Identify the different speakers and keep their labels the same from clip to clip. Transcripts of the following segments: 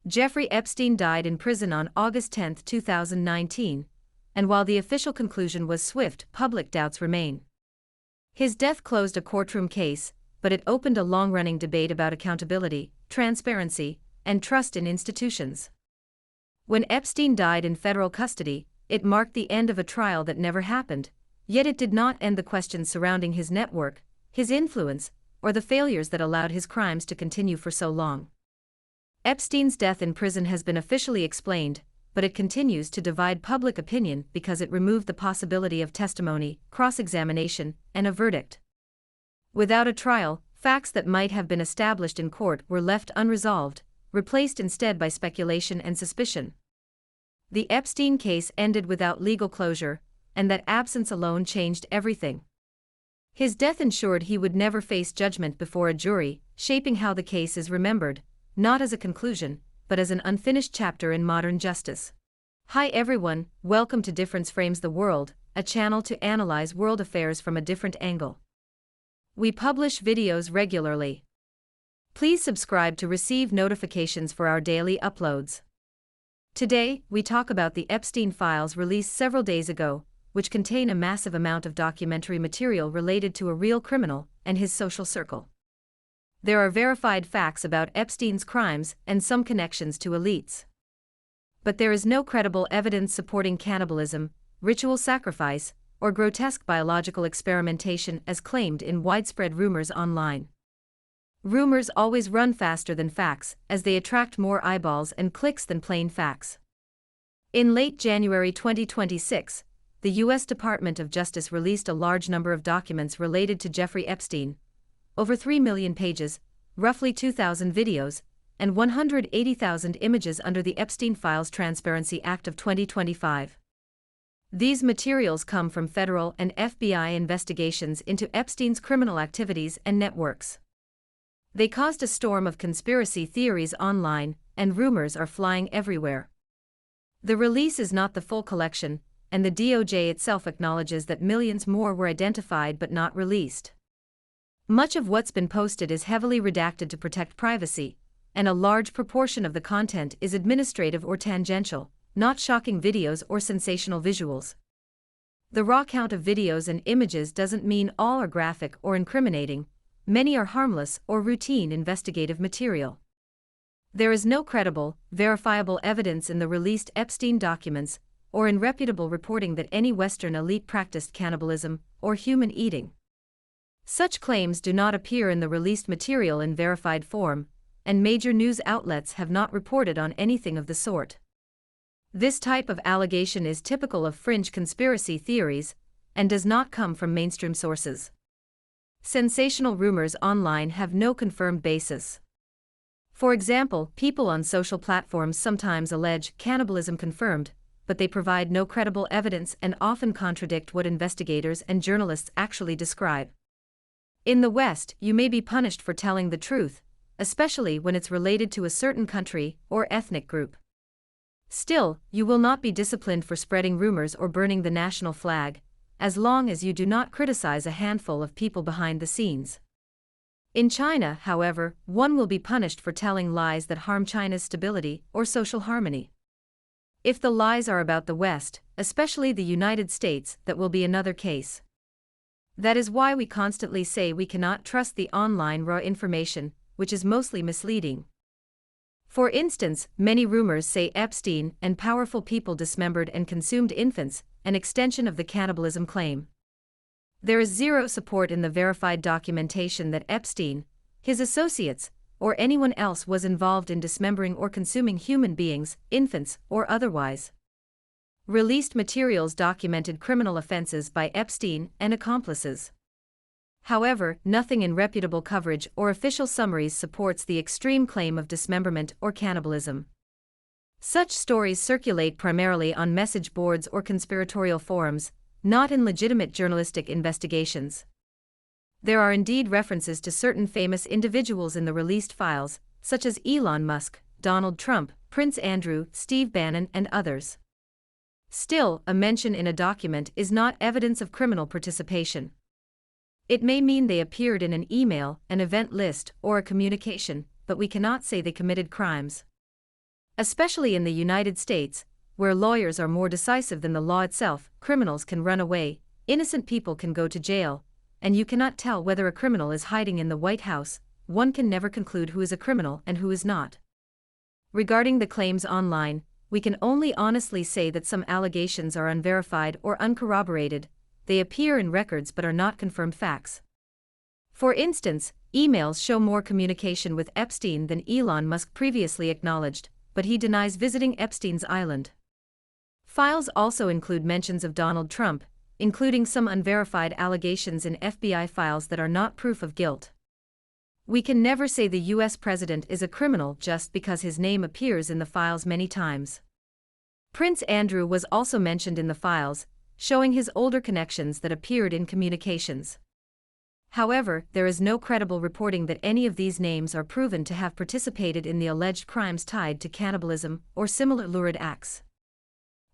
Speaker 1: Jeffrey Epstein died in prison on August 10, 2019, and while the official conclusion was swift, public doubts remain. His death closed a courtroom case, but it opened a long-running debate about accountability, transparency, and trust in institutions. When Epstein died in federal custody, it marked the end of a trial that never happened, yet it did not end the questions surrounding his network, his influence, or the failures that allowed his crimes to continue for so long. Epstein's death in prison has been officially explained, but it continues to divide public opinion because it removed the possibility of testimony, cross-examination, and a verdict. Without a trial, facts that might have been established in court were left unresolved, replaced instead by speculation and suspicion. The Epstein case ended without legal closure, and that absence alone changed everything. His death ensured he would never face judgment before a jury, shaping how the case is remembered, not as a conclusion, but as an unfinished chapter in modern justice. Hi everyone, welcome to Difference Frames the World, a channel to analyze world affairs from a different angle. We publish videos regularly. Please subscribe to receive notifications for our daily uploads. Today, we talk about the Epstein Files released several days ago, which contain a massive amount of documentary material related to a real criminal and his social circle. There are verified facts about Epstein's crimes and some connections to elites. But there is no credible evidence supporting cannibalism, ritual sacrifice, or grotesque biological experimentation as claimed in widespread rumors online. Rumors always run faster than facts, as they attract more eyeballs and clicks than plain facts. In late January 2026, the U.S. Department of Justice released a large number of documents related to Jeffrey Epstein, over 3 million pages, roughly 2,000 videos, and 180,000 images under the Epstein Files Transparency Act of 2025. These materials come from federal and FBI investigations into Epstein's criminal activities and networks. They caused a storm of conspiracy theories online, and rumors are flying everywhere. The release is not the full collection, and the DOJ itself acknowledges that millions more were identified but not released. Much of what's been posted is heavily redacted to protect privacy, and a large proportion of the content is administrative or tangential, not shocking videos or sensational visuals. The raw count of videos and images doesn't mean all are graphic or incriminating, many are harmless or routine investigative material. There is no credible, verifiable evidence in the released Epstein documents, or in reputable reporting that any Western elite practiced cannibalism or human eating. Such claims do not appear in the released material in verified form, and major news outlets have not reported on anything of the sort. This type of allegation is typical of fringe conspiracy theories, and does not come from mainstream sources. Sensational rumors online have no confirmed basis. For example, people on social platforms sometimes allege cannibalism confirmed, but they provide no credible evidence and often contradict what investigators and journalists actually describe. In the West, you may be punished for telling the truth, especially when it's related to a certain country or ethnic group. Still, you will not be disciplined for spreading rumors or burning the national flag, as long as you do not criticize a handful of people behind the scenes. In China, however, one will be punished for telling lies that harm China's stability or social harmony. If the lies are about the West, especially the United States, that will be another case. That is why we constantly say we cannot trust the online raw information, which is mostly misleading. For instance, many rumors say Epstein and powerful people dismembered and consumed infants, an extension of the cannibalism claim. There is zero support in the verified documentation that Epstein, his associates, or anyone else was involved in dismembering or consuming human beings, infants, or otherwise. Released materials documented criminal offenses by Epstein and accomplices. However, nothing in reputable coverage or official summaries supports the extreme claim of dismemberment or cannibalism. Such stories circulate primarily on message boards or conspiratorial forums, not in legitimate journalistic investigations. There are indeed references to certain famous individuals in the released files, such as Elon Musk, Donald Trump, Prince Andrew, Steve Bannon, and others. Still, a mention in a document is not evidence of criminal participation. It may mean they appeared in an email, an event list, or a communication, but we cannot say they committed crimes. Especially in the United States, where lawyers are more decisive than the law itself, criminals can run away, innocent people can go to jail, and you cannot tell whether a criminal is hiding in the White House. One can never conclude who is a criminal and who is not. Regarding the claims online, we can only honestly say that some allegations are unverified or uncorroborated. They appear in records but are not confirmed facts. For instance, emails show more communication with Epstein than Elon Musk previously acknowledged, but he denies visiting Epstein's island. Files also include mentions of Donald Trump, including some unverified allegations in FBI files that are not proof of guilt. We can never say the US president is a criminal just because his name appears in the files many times. Prince Andrew was also mentioned in the files, showing his older connections that appeared in communications. However, there is no credible reporting that any of these names are proven to have participated in the alleged crimes tied to cannibalism or similar lurid acts.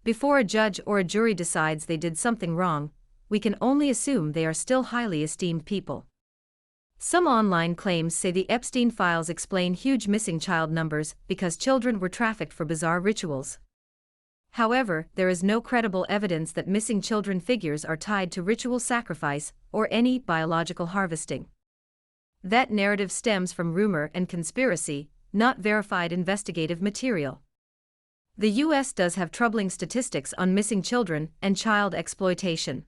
Speaker 1: Before a judge or a jury decides they did something wrong, we can only assume they are still highly esteemed people. Some online claims say the Epstein Files explain huge missing child numbers because children were trafficked for bizarre rituals. However, there is no credible evidence that missing children figures are tied to ritual sacrifice or any biological harvesting. That narrative stems from rumor and conspiracy, not verified investigative material. The US does have troubling statistics on missing children and child exploitation.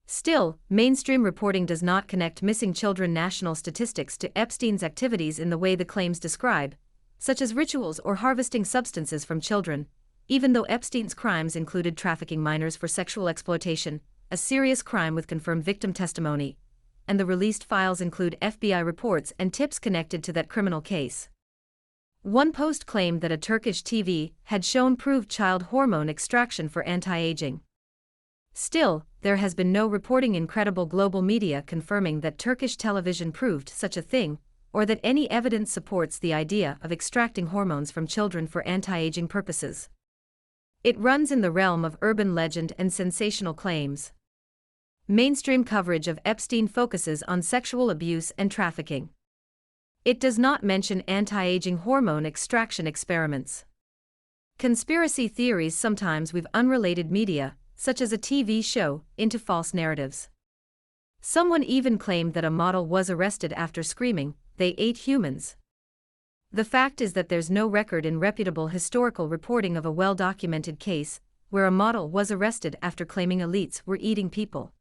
Speaker 1: Still, mainstream reporting does not connect missing children national statistics to Epstein's activities in the way the claims describe, such as rituals or harvesting substances from children, even though Epstein's crimes included trafficking minors for sexual exploitation, a serious crime with confirmed victim testimony, and the released files include FBI reports and tips connected to that criminal case. One post claimed that a Turkish TV had shown proved child hormone extraction for anti-aging. Still, there has been no reporting in credible global media confirming that Turkish television proved such a thing, or that any evidence supports the idea of extracting hormones from children for anti-aging purposes. It runs in the realm of urban legend and sensational claims. Mainstream coverage of Epstein focuses on sexual abuse and trafficking. It does not mention anti-aging hormone extraction experiments. Conspiracy theories sometimes weave unrelated media, such as a TV show, into false narratives. Someone even claimed that a model was arrested after screaming, "They ate humans." The fact is that there's no record in reputable historical reporting of a well-documented case where a model was arrested after claiming elites were eating people.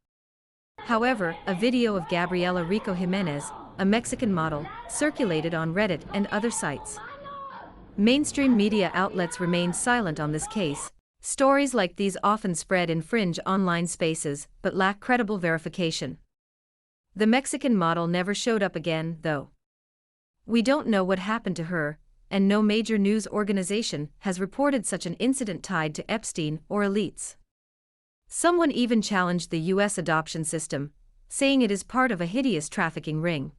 Speaker 1: However, a video of Gabriela Rico Jimenez, a Mexican model, circulated on Reddit and other sites. Mainstream media outlets remained silent on this case. Stories like these often spread in fringe online spaces but lack credible verification. The Mexican model never showed up again, though. We don't know what happened to her, and no major news organization has reported such an incident tied to Epstein or elites. Someone even challenged the US adoption system, saying it is part of a hideous trafficking ring.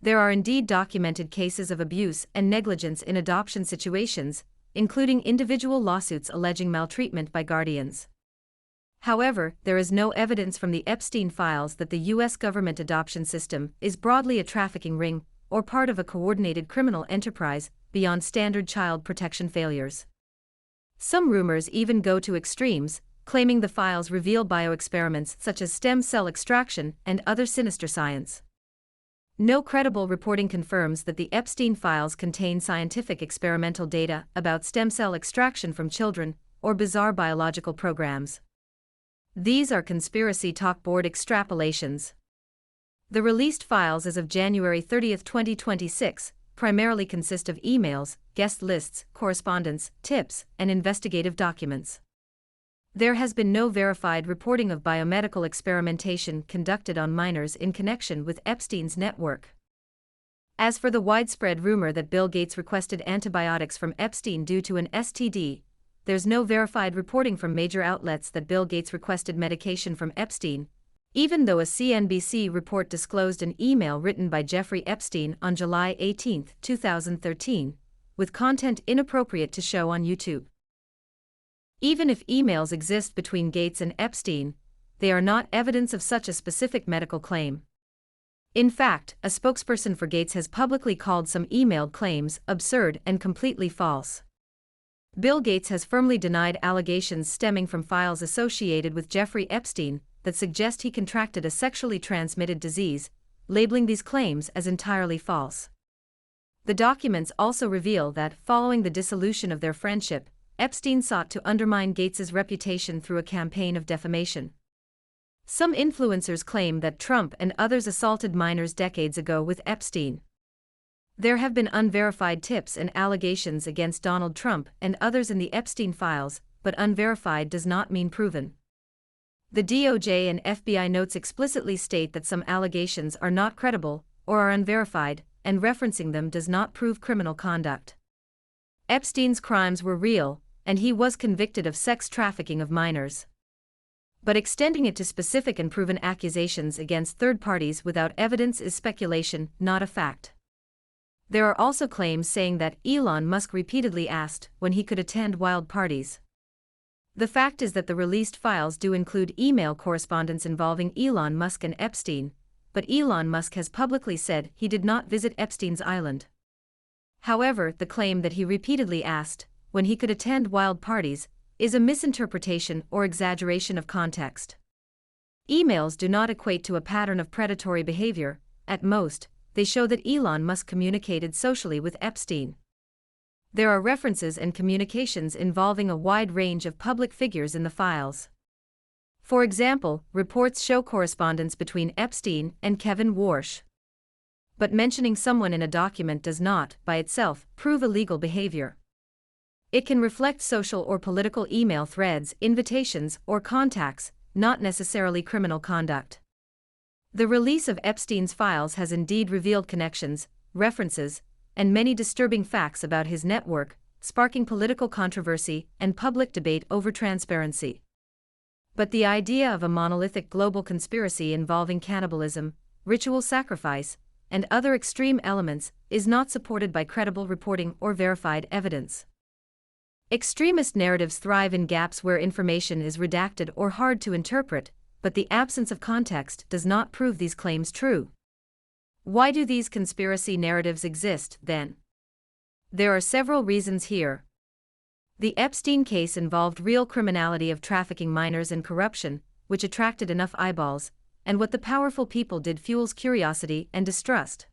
Speaker 1: There are indeed documented cases of abuse and negligence in adoption situations, including individual lawsuits alleging maltreatment by guardians. However, there is no evidence from the Epstein Files that the US government adoption system is broadly a trafficking ring or part of a coordinated criminal enterprise beyond standard child protection failures. Some rumors even go to extremes, claiming the files reveal bioexperiments such as stem cell extraction and other sinister science. No credible reporting confirms that the Epstein Files contain scientific experimental data about stem cell extraction from children or bizarre biological programs. These are conspiracy talk board extrapolations. The released files as of January 30, 2026, primarily consist of emails, guest lists, correspondence, tips, and investigative documents. There has been no verified reporting of biomedical experimentation conducted on minors in connection with Epstein's network. As for the widespread rumor that Bill Gates requested antibiotics from Epstein due to an STD, there's no verified reporting from major outlets that Bill Gates requested medication from Epstein, even though a CNBC report disclosed an email written by Jeffrey Epstein on July 18, 2013, with content inappropriate to show on YouTube. Even if emails exist between Gates and Epstein, they are not evidence of such a specific medical claim. In fact, a spokesperson for Gates has publicly called some emailed claims absurd and completely false. Bill Gates has firmly denied allegations stemming from files associated with Jeffrey Epstein that suggest he contracted a sexually transmitted disease, labeling these claims as entirely false. The documents also reveal that, following the dissolution of their friendship, Epstein sought to undermine Gates's reputation through a campaign of defamation. Some influencers claim that Trump and others assaulted minors decades ago with Epstein. There have been unverified tips and allegations against Donald Trump and others in the Epstein Files, but unverified does not mean proven. The DOJ and FBI notes explicitly state that some allegations are not credible or are unverified, and referencing them does not prove criminal conduct. Epstein's crimes were real, and he was convicted of sex trafficking of minors. But extending it to specific and proven accusations against third parties without evidence is speculation, not a fact. There are also claims saying that Elon Musk repeatedly asked when he could attend wild parties. The fact is that the released files do include email correspondence involving Elon Musk and Epstein, but Elon Musk has publicly said he did not visit Epstein's island. However, the claim that he repeatedly asked when he could attend wild parties is a misinterpretation or exaggeration of context. Emails do not equate to a pattern of predatory behavior. At most, they show that Elon Musk communicated socially with Epstein. There are references and communications involving a wide range of public figures in the files. For example, reports show correspondence between Epstein and Kevin Warsh. But mentioning someone in a document does not, by itself, prove illegal behavior. It can reflect social or political email threads, invitations, or contacts, not necessarily criminal conduct. The release of Epstein's files has indeed revealed connections, references, and many disturbing facts about his network, sparking political controversy and public debate over transparency. But the idea of a monolithic global conspiracy involving cannibalism, ritual sacrifice, and other extreme elements is not supported by credible reporting or verified evidence. Extremist narratives thrive in gaps where information is redacted or hard to interpret, but the absence of context does not prove these claims true. Why do these conspiracy narratives exist, then? There are several reasons here. The Epstein case involved real criminality of trafficking minors and corruption, which attracted enough eyeballs, and what the powerful people did fuels curiosity and distrust.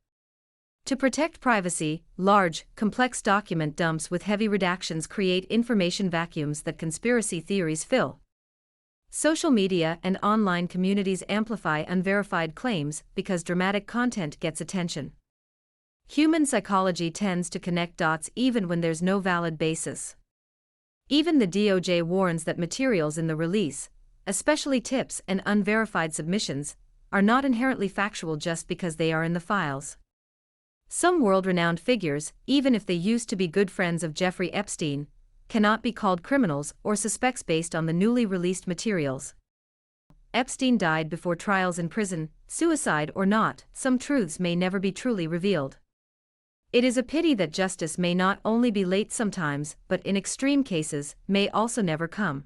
Speaker 1: To protect privacy, large, complex document dumps with heavy redactions create information vacuums that conspiracy theories fill. Social media and online communities amplify unverified claims because dramatic content gets attention. Human psychology tends to connect dots even when there's no valid basis. Even the DOJ warns that materials in the release, especially tips and unverified submissions, are not inherently factual just because they are in the files. Some world-renowned figures, even if they used to be good friends of Jeffrey Epstein, cannot be called criminals or suspects based on the newly released materials. Epstein died before trials in prison, suicide or not, some truths may never be truly revealed. It is a pity that justice may not only be late sometimes, but in extreme cases, may also never come.